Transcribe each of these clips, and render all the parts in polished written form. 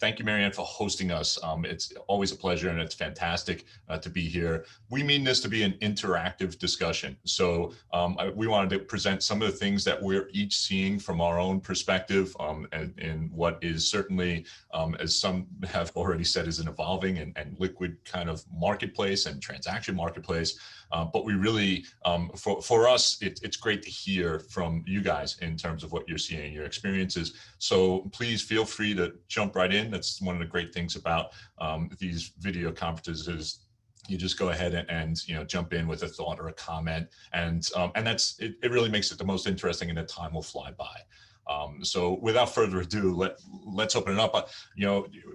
thank you, Marianne, for hosting us. It's always a pleasure, and it's fantastic to be here. We mean this to be an interactive discussion. So we wanted to present some of the things that we're each seeing from our own perspective, and in what is certainly, as some have already said, is an evolving and liquid kind of marketplace and transaction marketplace. But we really, for us, it's great to hear from you guys in terms of what you're seeing, your experiences. So please feel free to jump right in. That's one of the great things about these video conferences is you just go ahead and jump in with a thought or a comment, and that's it really makes it the most interesting, and the time will fly by. So without further ado, let's open it up.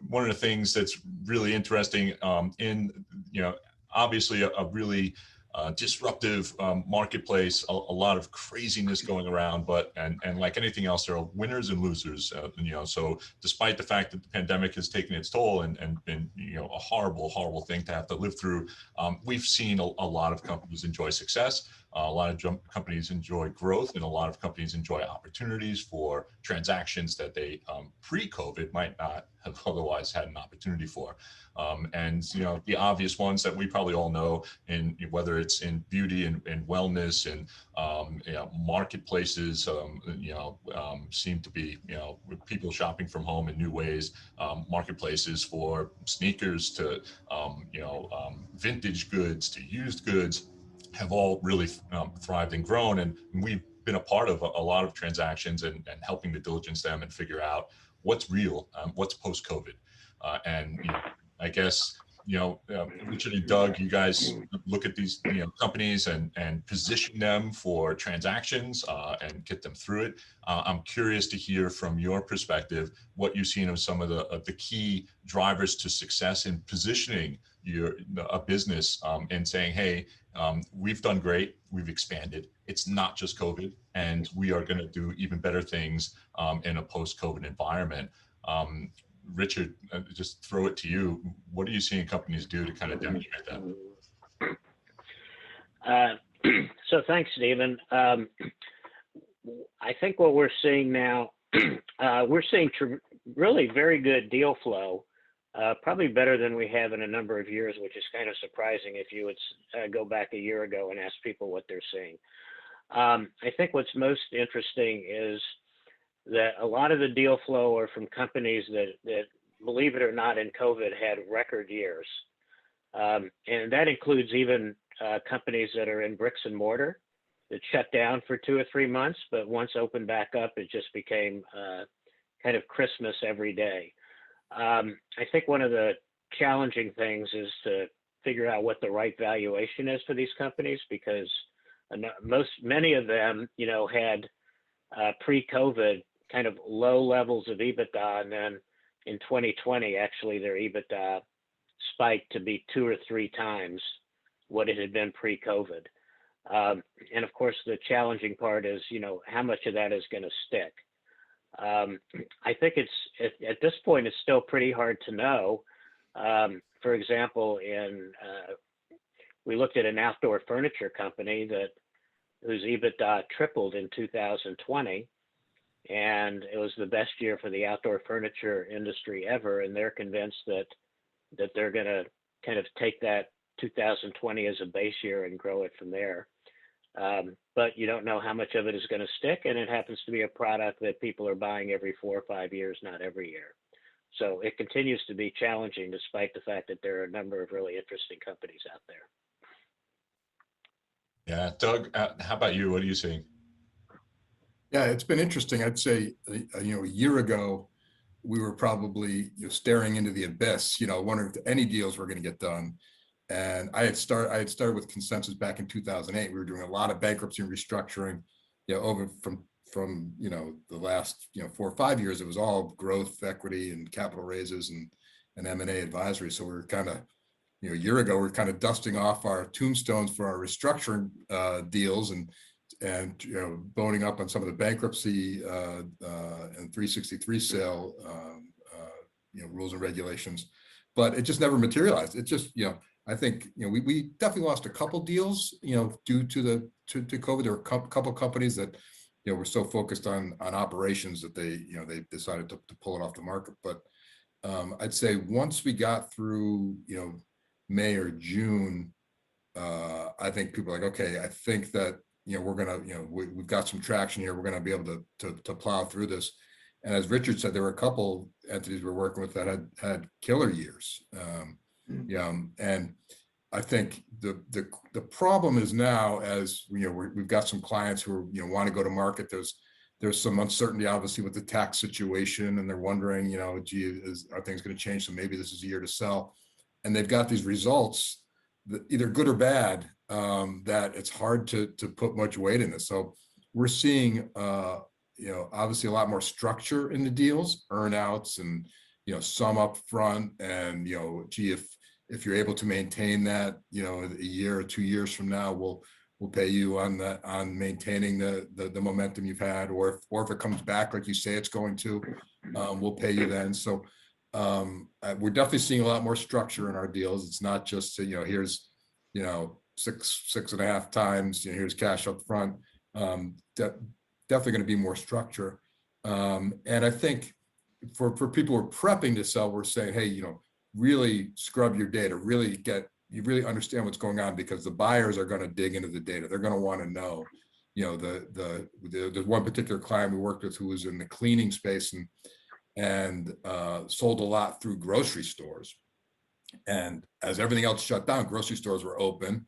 One of the things that's really interesting obviously a really disruptive marketplace, a lot of craziness going around, but and like anything else, there are winners and losers. So despite the fact that the pandemic has taken its toll and been a horrible thing to have to live through, we've seen a lot of companies enjoy success. A lot of companies enjoy growth, and a lot of companies enjoy opportunities for transactions that they pre-COVID might not have otherwise had an opportunity for. And the obvious ones that we probably all know, in whether it's in beauty and wellness and marketplaces, seem to be with people shopping from home in new ways. Marketplaces for sneakers to vintage goods to used goods have all really thrived and grown, and we've been a part of a lot of transactions and helping to diligence them and figure out what's real, what's post-COVID. And I guess Richard and Doug, you guys look at these companies and position them for transactions and get them through it. I'm curious to hear from your perspective what you've seen of some of the key drivers to success in positioning a business and saying, hey, we've done great, we've expanded. It's not just COVID, and we are going to do even better things in a post-COVID environment. Richard, just throw it to you. What are you seeing companies do to kind of demonstrate that? So thanks, Stephen. I think what we're seeing now, we're seeing really very good deal flow, probably better than we have in a number of years, which is kind of surprising if you would go back a year ago and ask people what they're seeing. I think what's most interesting is that a lot of the deal flow are from companies that, believe it or not, in COVID had record years. And that includes even companies that are in bricks and mortar that shut down for 2 or 3 months, but once opened back up, it just became kind of Christmas every day. I think one of the challenging things is to figure out what the right valuation is for these companies, because many of them, had pre-COVID kind of low levels of EBITDA, and then in 2020, actually their EBITDA spiked to be 2 or 3 times what it had been pre-COVID. And of course, the challenging part is, how much of that is going to stick. I think at this point, it's still pretty hard to know. For example, we looked at an outdoor furniture company whose EBITDA tripled in 2020. And it was the best year for the outdoor furniture industry ever. And they're convinced that they're going to kind of take that 2020 as a base year and grow it from there. But you don't know how much of it is going to stick. And it happens to be a product that people are buying every 4 or 5 years, not every year. So it continues to be challenging, despite the fact that there are a number of really interesting companies out there. Yeah, Doug, how about you? What are you seeing? Yeah, it's been interesting. I'd say, a year ago, we were probably staring into the abyss, wondering if any deals were going to get done. And I had started with Consensus back in 2008. We were doing a lot of bankruptcy and restructuring, over from the last 4 or 5 years. It was all growth, equity, and capital raises and M&A advisory. So we were kind of, a year ago, we were kind of dusting off our tombstones for our restructuring deals and boning up on some of the bankruptcy and 363 sale rules and regulations, but it just never materialized. It just I think we definitely lost a couple deals due to COVID. There were a couple companies that were so focused on operations that they decided to pull it off the market. But I'd say once we got through, May or June, I think people are like, okay, I think that, we're gonna, we've got some traction here. We're gonna be able to plow through this. And as Richard said, there were a couple entities we're working with that had killer years. And I think the problem is now, as we've got some clients who want to go to market. There's some uncertainty, obviously, with the tax situation, and they're wondering, gee, are things going to change? So maybe this is a year to sell. And they've got these results, that either good or bad, that it's hard to put much weight in this. So we're seeing, obviously a lot more structure in the deals, earnouts, and some up front, and gee, if you're able to maintain that, a year or 2 years from now, we'll pay you on maintaining the momentum you've had, or if it comes back like you say it's going to, we'll pay you then. So we're definitely seeing a lot more structure in our deals. It's not just here's 6.5 times, here's cash up front. Definitely going to be more structure. And I think for people who are prepping to sell, we're saying, hey, really scrub your data, you really understand what's going on, because the buyers are going to dig into the data. They're going to want to know, there's one particular client we worked with who was in the cleaning space and sold a lot through grocery stores. And as everything else shut down, grocery stores were open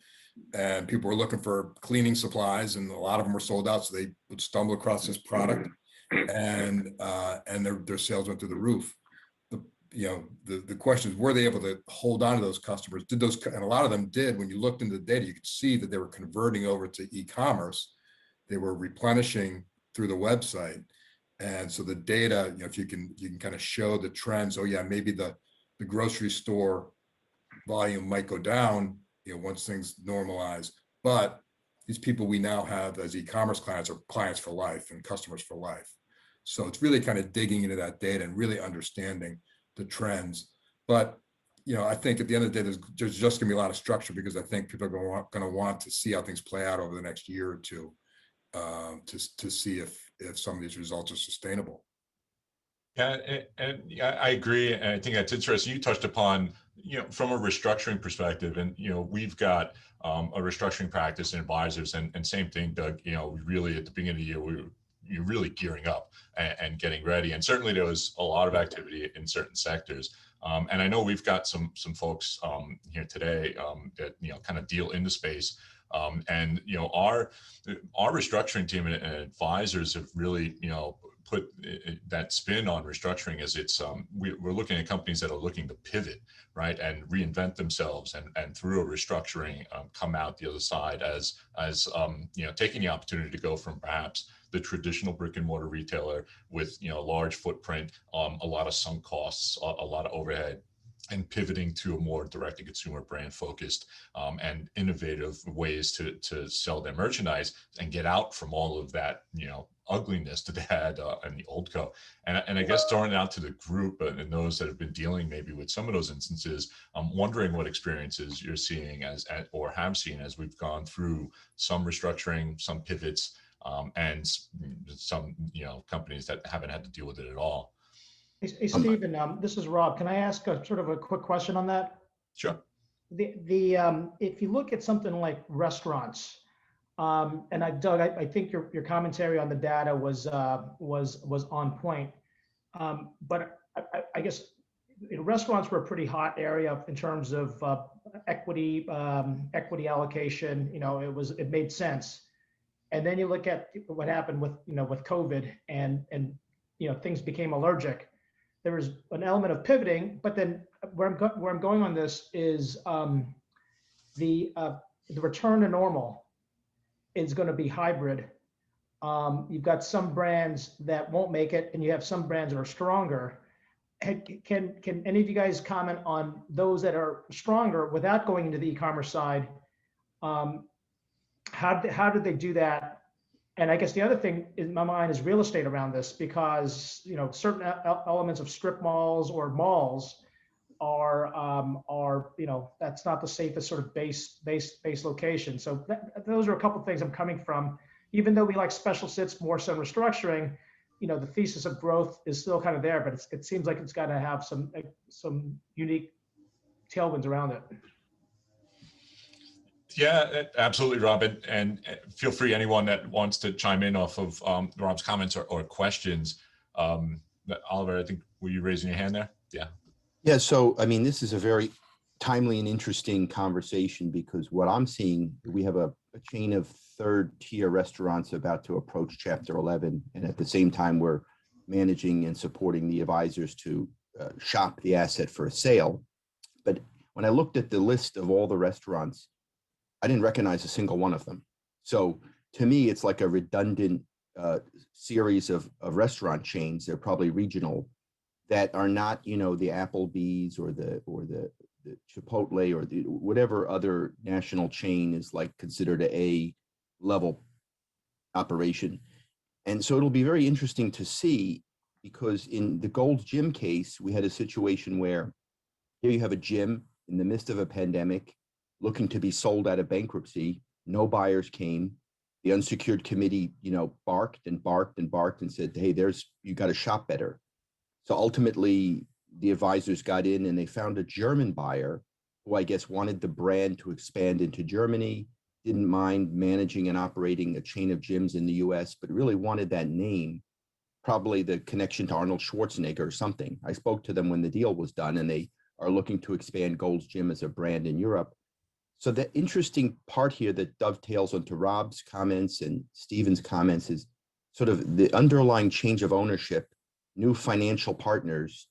and people were looking for cleaning supplies, and a lot of them were sold out. So they would stumble across this product, and their sales went through the roof. The question is, were they able to hold on to those customers? And a lot of them did. When you looked into the data, you could see that they were converting over to e-commerce. They were replenishing through the website. And so the data, if you can kind of show the trends. Oh yeah, maybe the grocery store volume might go down, once things normalize. But these people we now have as e-commerce clients are clients for life and customers for life. So it's really kind of digging into that data and really understanding the trends. But I think at the end of the day, there's just gonna be a lot of structure, because I think people are going to want to see how things play out over the next year or two, to see if some of these results are sustainable. Yeah, and I agree, and I think that's interesting. You touched upon, from a restructuring perspective, and we've got a restructuring practice and advisors, and same thing, Doug. We really, at the beginning of the year, you're really gearing up and getting ready. And certainly there was a lot of activity in certain sectors. And I know we've got some folks here today that kind of deal in the space. And our restructuring team and advisors have really put that spin on restructuring, as it's we're looking at companies that are looking to pivot, right, and reinvent themselves, and through a restructuring come out the other side as taking the opportunity to go from perhaps the traditional brick and mortar retailer with large footprint, a lot of sunk costs, a lot of overhead, and pivoting to a more direct-to-consumer brand focused and innovative ways to sell their merchandise and get out from all of that ugliness that they had in the old co. And I guess throwing it out to the group and those that have been dealing maybe with some of those instances, I'm wondering what experiences you're seeing or have seen as we've gone through some restructuring, some pivots, and some companies that haven't had to deal with it at all. Hey, Stephen, this is Rob. Can I ask sort of a quick question on that? Sure. If you look at something like restaurants, and Doug, I think your commentary on the data was on point. But I guess restaurants were a pretty hot area in terms of equity allocation. It made sense. And then you look at what happened with COVID, and things became allergic. There was an element of pivoting, but then where I'm going on this is the return to normal is going to be hybrid. You've got some brands that won't make it, and you have some brands that are stronger. Can any of you guys comment on those that are stronger without going into the e-commerce side? How did they do that? And I guess the other thing in my mind is real estate around this, because certain elements of strip malls or malls are that's not the safest sort of base location. So those are a couple of things I'm coming from. Even though we like special sits more so restructuring, the thesis of growth is still kind of there, but it seems like it's got to have some unique tailwinds around it. Yeah, absolutely, Rob. And feel free, anyone that wants to chime in off of Rob's comments or questions. Oliver, I think, were you raising your hand there? Yeah. Yeah, so I mean, this is a very timely and interesting conversation, because what I'm seeing, we have a chain of third-tier restaurants about to approach Chapter 11, and at the same time, we're managing and supporting the advisors to shop the asset for a sale. But when I looked at the list of all the restaurants, I didn't recognize a single one of them. So to me, it's like a redundant series of restaurant chains. They're probably regional, that are not, the Applebee's or the Chipotle or the whatever other national chain is like considered a level operation. And so it'll be very interesting to see, because in the Gold's Gym case, we had a situation where here you have a gym in the midst of a pandemic looking to be sold out of bankruptcy. No buyers came. The unsecured committee, barked and barked and barked and said, hey, you got to shop better. So ultimately, the advisors got in and they found a German buyer who I guess wanted the brand to expand into Germany, didn't mind managing and operating a chain of gyms in the US, but really wanted that name, probably the connection to Arnold Schwarzenegger or something. I spoke to them when the deal was done, and they are looking to expand Gold's Gym as a brand in Europe. So the interesting part here that dovetails onto Rob's comments and Stephen's comments is sort of the underlying change of ownership, new financial partners,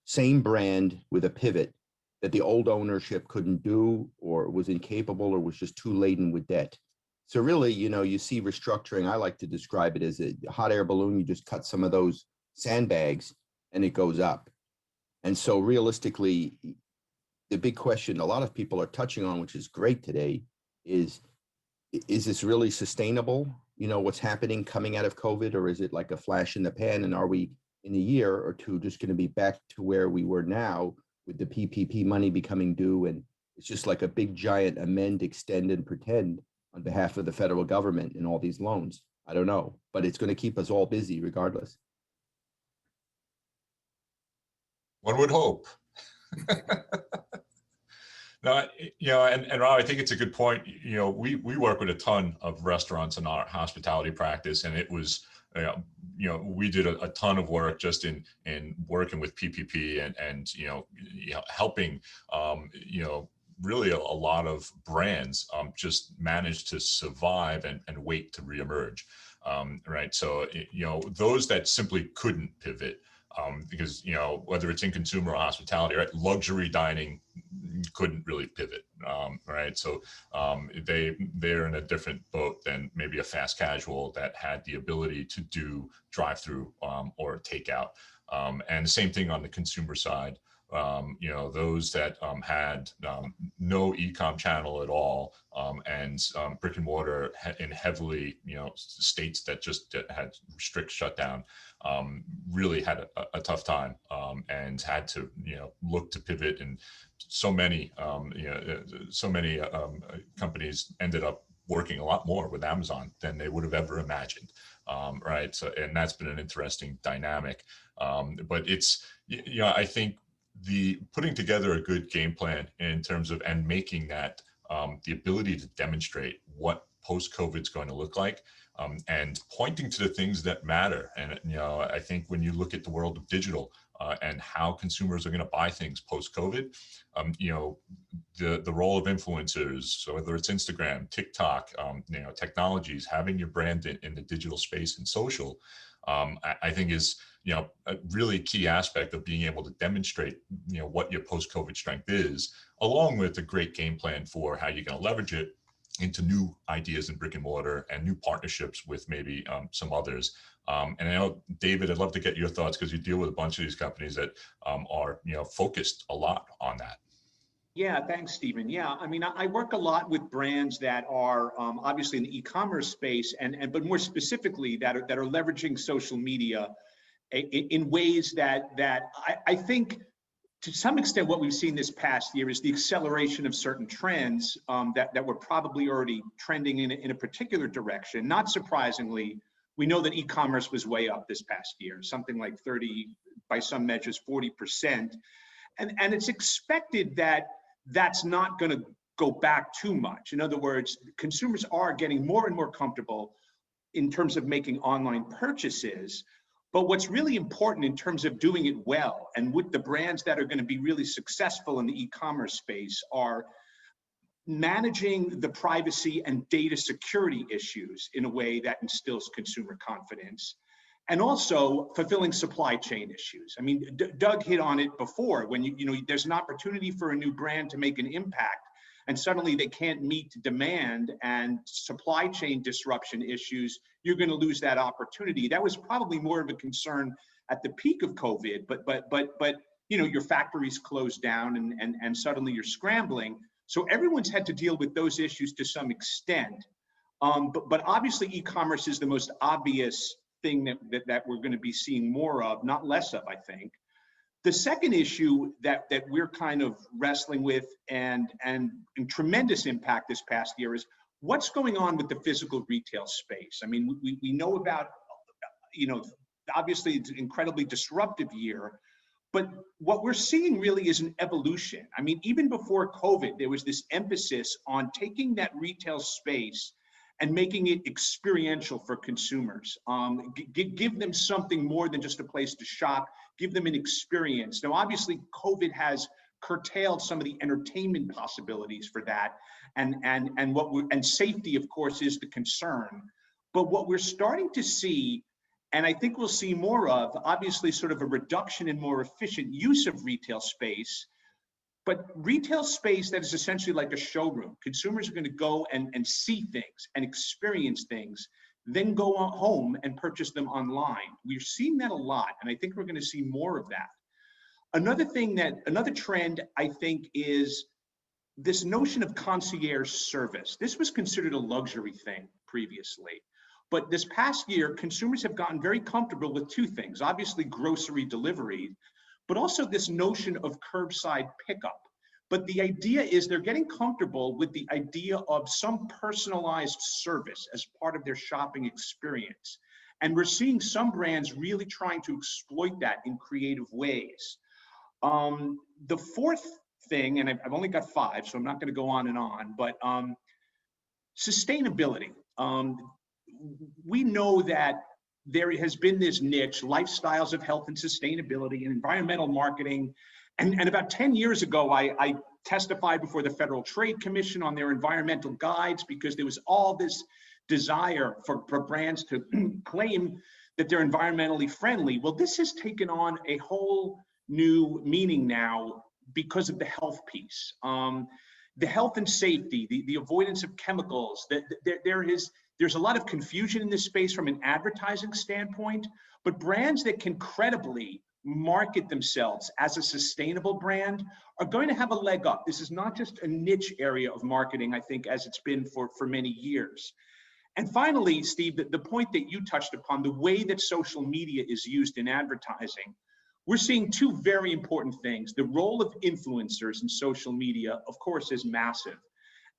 same brand with a pivot that the old ownership couldn't do, or was incapable, or was just too laden with debt. So really, you see restructuring. I like to describe it as a hot air balloon. You just cut some of those sandbags and it goes up. And so realistically, the big question a lot of people are touching on, which is great today, is this really sustainable? What's happening coming out of COVID, or is it like a flash in the pan? And are we in a year or two just going to be back to where we were now, with the PPP money becoming due, and it's just like a big giant amend, extend, and pretend on behalf of the federal government in all these loans? I don't know, but it's going to keep us all busy regardless. One would hope. No, and Rob, I think it's a good point. We work with a ton of restaurants in our hospitality practice, and it was, we did a ton of work just in working with PPP and helping, really a lot of brands just manage to survive and wait to reemerge, right? So, those that simply couldn't pivot, because, whether it's in consumer or hospitality, right, luxury dining couldn't really pivot, right? So they're in a different boat than maybe a fast casual that had the ability to do drive-through or takeout. And the same thing on the consumer side. Those that had no e-com channel at all, and brick and mortar in heavily, states that just had strict shutdown, really had a tough time, and had to, look to pivot. And so many companies ended up working a lot more with Amazon than they would have ever imagined, right? So, and that's been an interesting dynamic. But it's, I think the putting together a good game plan in terms of, and making that the ability to demonstrate what post-COVID is going to look like, and pointing to the things that matter. And, I think when you look at the world of digital and how consumers are going to buy things post-COVID, the role of influencers, so whether it's Instagram, TikTok, technologies, having your brand in the digital space and social, I think is, a really key aspect of being able to demonstrate, what your post-COVID strength is, along with a great game plan for how you're going to leverage it into new ideas in brick and mortar and new partnerships with maybe some others. And I know, David, I'd love to get your thoughts, because you deal with a bunch of these companies that are, focused a lot on that. Yeah, thanks, Stephen. Yeah, I mean, I work a lot with brands that are obviously in the e-commerce space, but more specifically that are leveraging social media in ways that I think, to some extent, what we've seen this past year is the acceleration of certain trends that were probably already trending in a particular direction. Not surprisingly, We know that e-commerce was way up this past year, something like 30, by some measures, 40%. And it's expected that that's not going to go back too much. In other words, consumers are getting more and more comfortable in terms of making online purchases. But what's really important in terms of doing it well, and with the brands that are going to be really successful in the e-commerce space, are managing the privacy and data security issues in a way that instills consumer confidence, and also fulfilling supply chain issues. I mean, Doug hit on it before. When you know there's an opportunity for a new brand to make an impact, and suddenly they can't meet demand and supply chain disruption issues, you're going to lose that opportunity. That was probably more of a concern at the peak of COVID, but you know, your factories closed down and suddenly you're scrambling. So everyone's had to deal with those issues to some extent. But obviously e-commerce is the most obvious thing that we're going to be seeing more of, not less of, I think. The second issue that we're kind of wrestling with and tremendous impact this past year is what's going on with the physical retail space. I mean, we know about, you know, obviously it's an incredibly disruptive year, but what we're seeing really is an evolution. I mean, even before COVID, there was this emphasis on taking that retail space and making it experiential for consumers. Give them something more than just a place to shop, give them an experience. Now, obviously, COVID has curtailed some of the entertainment possibilities for that, and safety, of course, is the concern. But what we're starting to see, and I think we'll see more of, obviously sort of a reduction in more efficient use of retail space, but retail space that is essentially like a showroom. Consumers are going to go and see things and experience things, then go home and purchase them online. We're seeing that a lot, and I think we're going to see more of that. Another trend, I think, is this notion of concierge service. This was considered a luxury thing previously. But this past year, consumers have gotten very comfortable with two things, obviously grocery delivery, but also this notion of curbside pickup. But the idea is they're getting comfortable with the idea of some personalized service as part of their shopping experience. And we're seeing some brands really trying to exploit that in creative ways. The fourth thing, and I've only got 5, so I'm not going to go on and on, but sustainability. We know that there has been this niche, lifestyles of health and sustainability and environmental marketing. And about 10 years ago, I testified before the Federal Trade Commission on their environmental guides because there was all this desire for brands to claim that they're environmentally friendly. Well, this has taken on a whole new meaning now because of the health piece. The health and safety, the avoidance of chemicals, there's a lot of confusion in this space from an advertising standpoint, but brands that can credibly market themselves as a sustainable brand are going to have a leg up. This is not just a niche area of marketing, I think, as it's been for many years. And finally, Steve, the point that you touched upon, the way that social media is used in advertising, we're seeing two very important things. The role of influencers in social media, of course, is massive.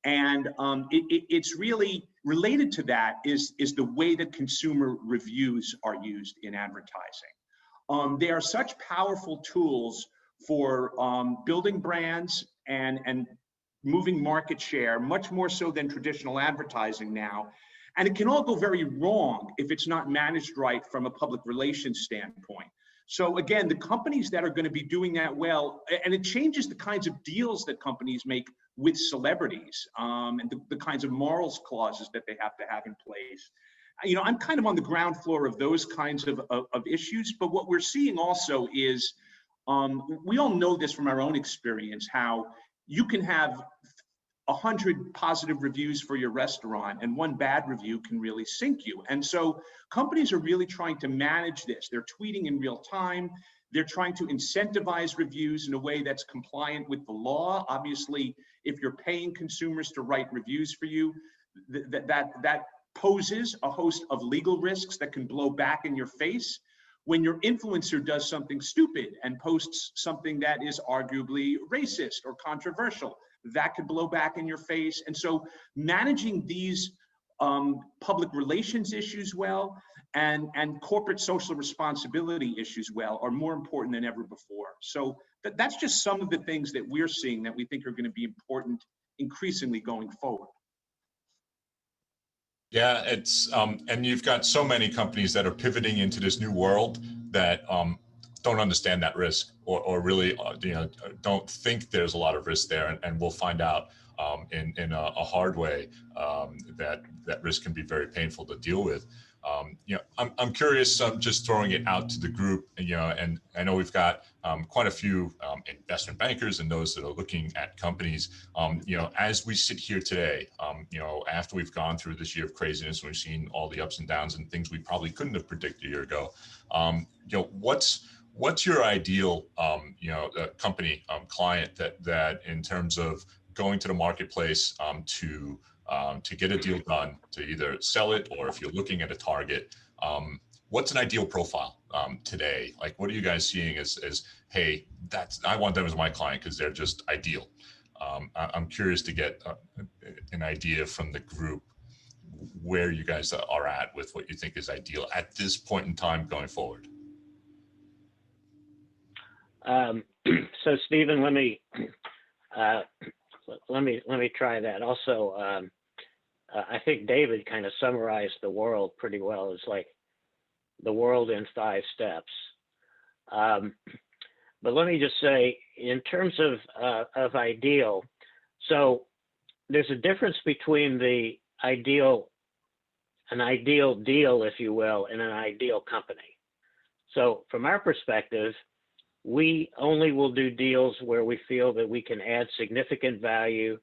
And it's really related to that is the way that consumer reviews are used in advertising. They are such powerful tools for building brands and moving market share, much more so than traditional advertising now. And it can all go very wrong if it's not managed right from a public relations standpoint. So again, the companies that are going to be doing that well, and it changes the kinds of deals that companies make with celebrities and the kinds of morals clauses that they have to have in place. You know, I'm kind of on the ground floor of those kinds of issues, but what we're seeing also is, we all know this from our own experience, how you can have 100 positive reviews for your restaurant and one bad review can really sink you. And so companies are really trying to manage this. They're tweeting in real time. They're trying to incentivize reviews in a way that's compliant with the law. Obviously, if you're paying consumers to write reviews for you, that poses a host of legal risks that can blow back in your face. When your influencer does something stupid and posts something that is arguably racist or controversial, that could blow back in your face. And so managing these public relations issues well, and corporate social responsibility issues well are more important than ever before. So that's just some of the things that we're seeing that we think are going to be important increasingly going forward. Yeah, it's and you've got so many companies that are pivoting into this new world that don't understand that risk, or really don't think there's a lot of risk there, and we'll find out in a hard way that risk can be very painful to deal with. I'm curious, just throwing it out to the group, and I know we've got quite a few investment bankers and those that are looking at companies, as we sit here today, after we've gone through this year of craziness, and we've seen all the ups and downs and things we probably couldn't have predicted a year ago, what's your ideal, company, client that in terms of going to the marketplace to get a deal done, to either sell it, or if you're looking at a target, what's an ideal profile today? Like, what are you guys seeing as hey, I want them as my client because they're just ideal. I'm curious to get an idea from the group where you guys are at with what you think is ideal at this point in time going forward. So Stephen, let me try that. Also, I think David kind of summarized the world pretty well. It's like the world in 5 steps. But let me just say, in terms of ideal, so there's a difference between an ideal deal, if you will, and an ideal company. So from our perspective, we only will do deals where we feel that we can add significant value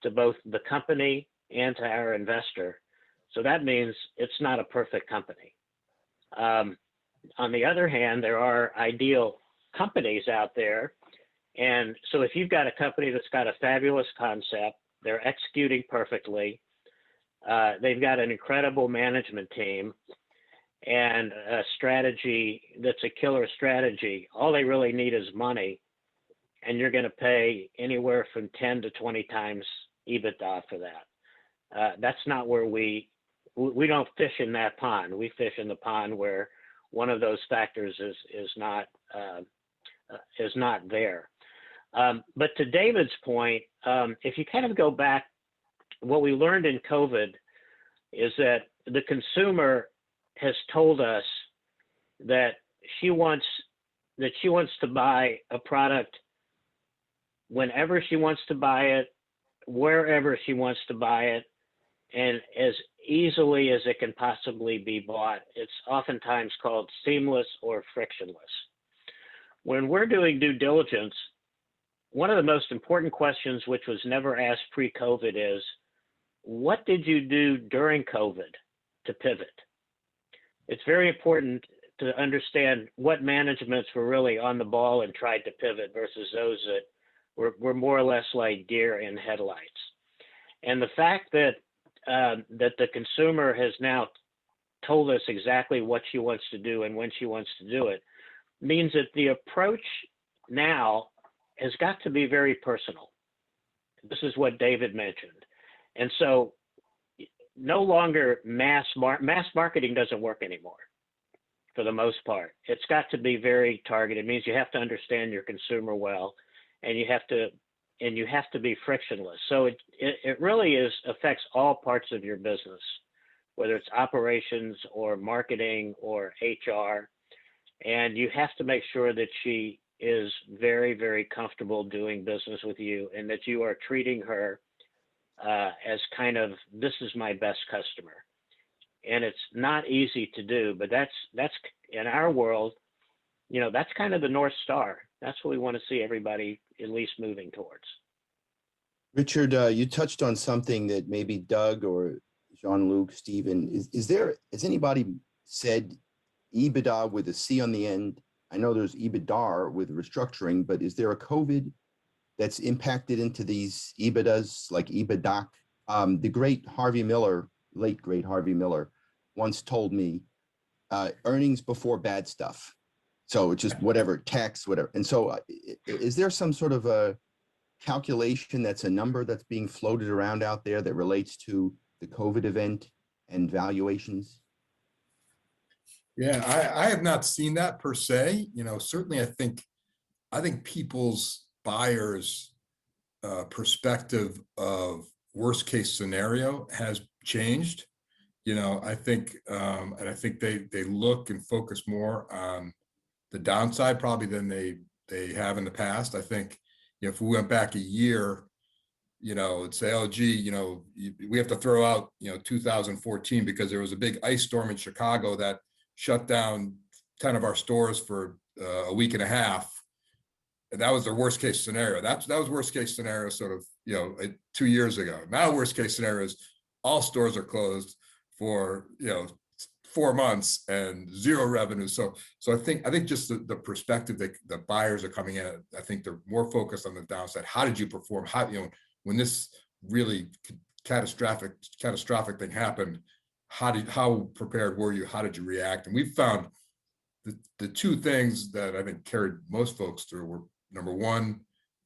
to both the company and to our investor. So that means it's not a perfect company. On the other hand, there are ideal companies out there. And so if you've got a company that's got a fabulous concept, they're executing perfectly, they've got an incredible management team, and a strategy that's a killer strategy, all they really need is money, and you're going to pay anywhere from 10 to 20 times EBITDA for that. That's not where we don't fish in that pond. We fish in the pond where one of those factors is not there. But to David's point, if you kind of go back, what we learned in COVID is that the consumer has told us that she wants to buy a product whenever she wants to buy it, wherever she wants to buy it, and as easily as it can possibly be bought. It's oftentimes called seamless or frictionless. When we're doing due diligence, one of the most important questions, which was never asked pre-COVID, is what did you do during COVID to pivot? It's very important to understand what managements were really on the ball and tried to pivot versus those that were more or less like deer in headlights. And the fact that that the consumer has now told us exactly what she wants to do and when she wants to do it means that the approach now has got to be very personal. This is what David mentioned. And so no longer mass marketing doesn't work anymore for the most part. It's got to be very targeted. It means you have to understand your consumer well, and you have to be frictionless. So it really affects all parts of your business, whether it's operations or marketing or HR. And you have to make sure that she is very, very comfortable doing business with you, and that you are treating her as kind of, this is my best customer. And it's not easy to do, but that's in our world, that's kind of the North Star. That's what we want to see everybody at least moving towards. Richard, you touched on something that maybe Doug or Jean-Luc, Stephen, has anybody said EBITDA with a C on the end? I know there's EBITDA with restructuring, but is there a COVID that's impacted into these EBITDAs, like EBITDA? The great Harvey Miller, late great Harvey Miller, once told me earnings before bad stuff. So it's just whatever, tax, whatever. And so is there some sort of a calculation that's a number that's being floated around out there that relates to the COVID event and valuations? Yeah, I have not seen that per se. You know, certainly I think people's buyers' perspective of worst case scenario has changed. You know, I think, and I think they look and focus more on the downside probably than they have in the past. I think, you know, if we went back a year, you know, it'd say, oh, gee, you know, we have to throw out, you know, 2014 because there was a big ice storm in Chicago that shut down 10 of our stores for a week and a half. And that was the worst case scenario. That was worst case scenario sort of, you know, 2 years ago. Now worst case scenario is all stores are closed for, you know, 4 months and zero revenue. So I think just the perspective that the buyers are coming in, I think they're more focused on the downside. How did you perform? How, you know, when this really catastrophic thing happened, how prepared were you? How did you react? And we've found the two things that I think carried most folks through were, number one,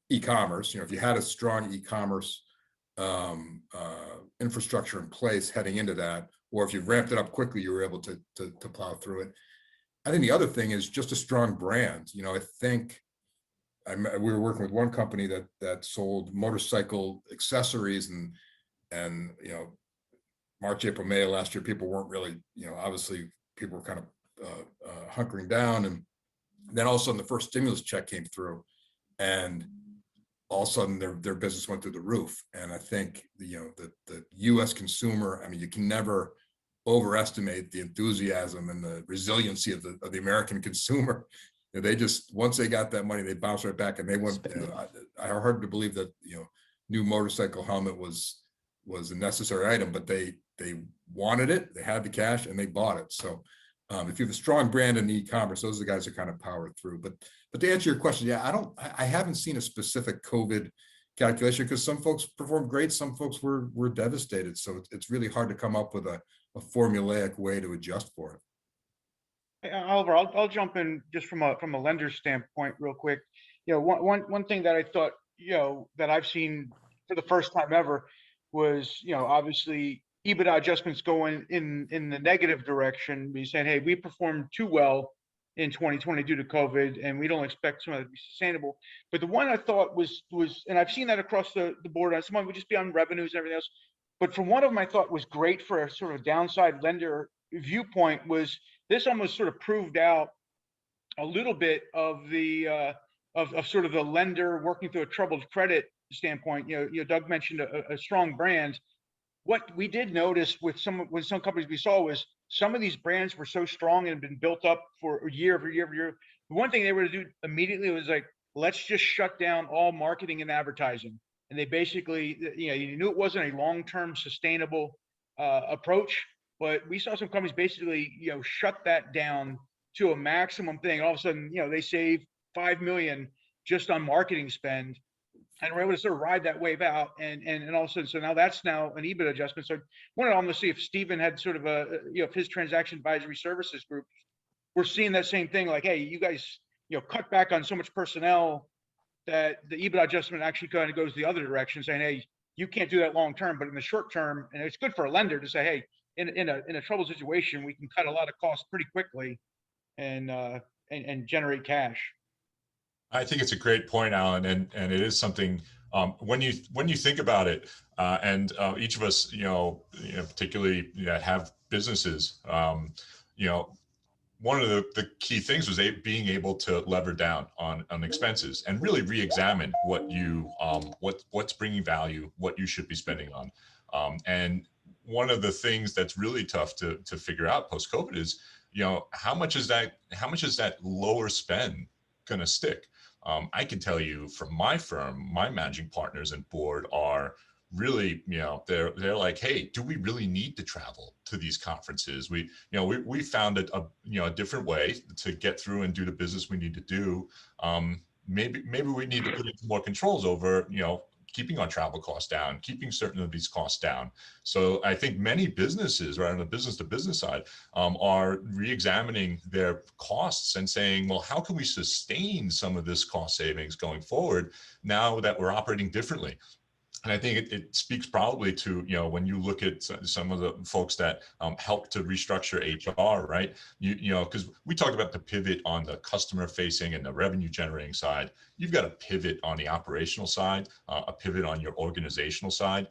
e-commerce. You know, if you had a strong e-commerce infrastructure in place heading into that, or if you ramped it up quickly, you were able to plow through it. I think the other thing is just a strong brand. You know, I think we were working with one company that sold motorcycle accessories, and you know, March, April, May last year, people weren't really, you know, obviously people were kind of hunkering down, and then all of a sudden the first stimulus check came through, and all of a sudden their business went through the roof. And I think the U.S. consumer, I mean, you can never overestimate the enthusiasm and the resiliency of the American consumer. You know, they just, once they got that money, they bounced right back, and they went. I hard to believe that, you know, new motorcycle helmet was a necessary item, but they wanted it, they had the cash, and they bought it. So if you have a strong brand in e-commerce, those are the guys that kind of powered through. But to answer your question, yeah, I haven't seen a specific COVID calculation, because some folks performed great, some folks were devastated. So it's really hard to come up with a formulaic way to adjust for it. Hey, Oliver, I'll jump in just from a lender standpoint real quick. You know, one thing that I thought, you know, that I've seen for the first time ever was, you know, obviously EBITDA adjustments going in the negative direction. We said, hey, we performed too well in 2020 due to COVID, and we don't expect some of that to be sustainable. But the one I thought was, and I've seen that across the board, and some would just be on revenues and everything else. But from one of them, I thought was great for a sort of downside lender viewpoint was this almost sort of proved out a little bit of the of sort of the lender working through a troubled credit standpoint. You know, Doug mentioned a strong brand. What we did notice with some companies we saw was some of these brands were so strong and had been built up for year over year over year. The one thing they were to do immediately was like, let's just shut down all marketing and advertising. And they basically, you know, you knew it wasn't a long-term sustainable approach, but we saw some companies basically, you know, shut that down to a maximum thing. All of a sudden, you know, they save $5 million just on marketing spend, and we're able to sort of ride that wave out. And all of a sudden, so now that's now an EBIT adjustment. So I wanted to almost see if Stephen had sort of you know, if his transaction advisory services group, we're seeing that same thing. Like, hey, you guys, you know, cut back on so much personnel that the EBIT adjustment actually kind of goes the other direction, saying, hey, you can't do that long term, but in the short term, and it's good for a lender to say, hey, in a trouble situation, we can cut a lot of costs pretty quickly and generate cash. I think it's a great point, Alan, and it is something when you think about it, and each of us, you know, particularly that have businesses, you know, one of the key things was being able to lever down on expenses and really re-examine what you what's bringing value, what you should be spending on, and one of the things that's really tough to figure out post-COVID is, you know, how much is that lower spend going to stick? I can tell you from my firm, my managing partners and board are really, you know, they're like, hey, do we really need to travel to these conferences? We found a different way to get through and do the business we need to do. Maybe we need to put in more controls over, you know, keeping our travel costs down, keeping certain of these costs down. So I think many businesses, right, on the business to business side, are re-examining their costs and saying, well, how can we sustain some of this cost savings going forward now that we're operating differently? And I think it speaks probably to, when you look at some of the folks that help to restructure HR, right? Because we talked about the pivot on the customer facing and the revenue generating side. You've got a pivot on the operational side, a pivot on your organizational side.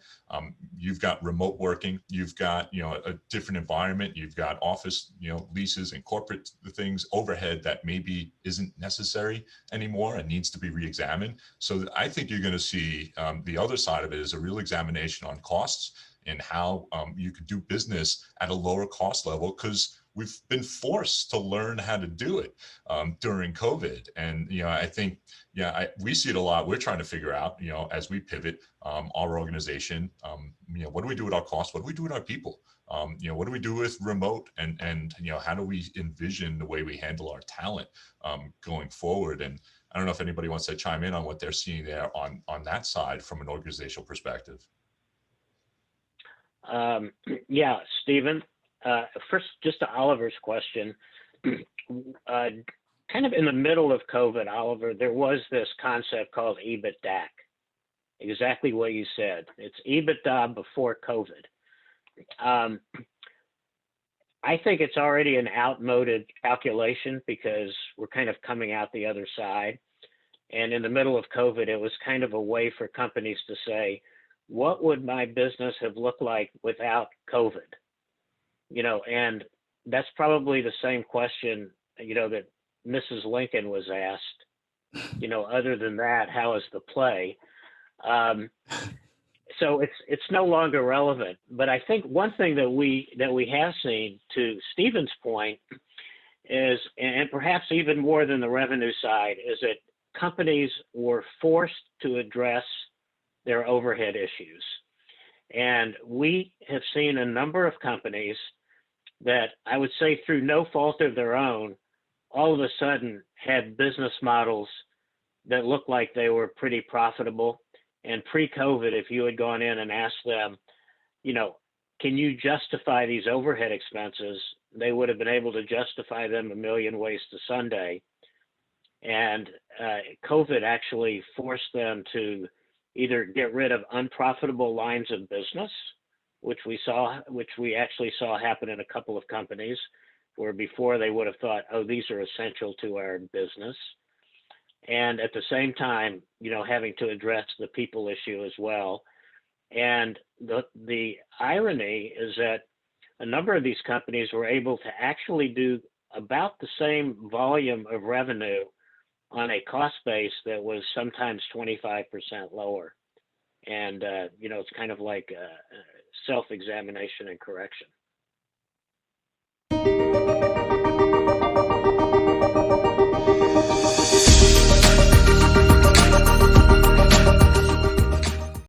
You've got remote working. You've got, a different environment. You've got office, leases and corporate things, overhead that maybe isn't necessary anymore and needs to be reexamined. So I think you're going to see the other side of it is a real examination on costs and how you could do business at a lower cost level, because we've been forced to learn how to do it during COVID. And, I think, we see it a lot. We're trying to figure out, as we pivot our organization, what do we do with our costs? What do we do with our people? What do we do with remote and how do we envision the way we handle our talent going forward? And I don't know if anybody wants to chime in on what they're seeing there on that side from an organizational perspective. Yeah, Stephen, first, just to Oliver's question, kind of in the middle of COVID, Oliver, there was this concept called EBITDA. Exactly what you said. It's EBITDA before COVID. I think it's already an outmoded calculation because we're kind of coming out the other side. And in the middle of COVID, it was kind of a way for companies to say, what would my business have looked like without COVID? And that's probably the same question, that Mrs. Lincoln was asked. Other than that, how is the play? So it's no longer relevant. But I think one thing that we have seen, to Stephen's point, is, and perhaps even more than the revenue side, is that companies were forced to address their overhead issues. And we have seen a number of companies that, I would say through no fault of their own, all of a sudden had business models that looked like they were pretty profitable. And pre-COVID, if you had gone in and asked them, can you justify these overhead expenses? They would have been able to justify them a million ways to Sunday. And COVID actually forced them to either get rid of unprofitable lines of business, which we actually saw happen in a couple of companies, where before they would have thought, oh, these are essential to our business. And at the same time, having to address the people issue as well. And the irony is that a number of these companies were able to actually do about the same volume of revenue on a cost base that was sometimes 25% lower. And, it's kind of like self-examination and correction.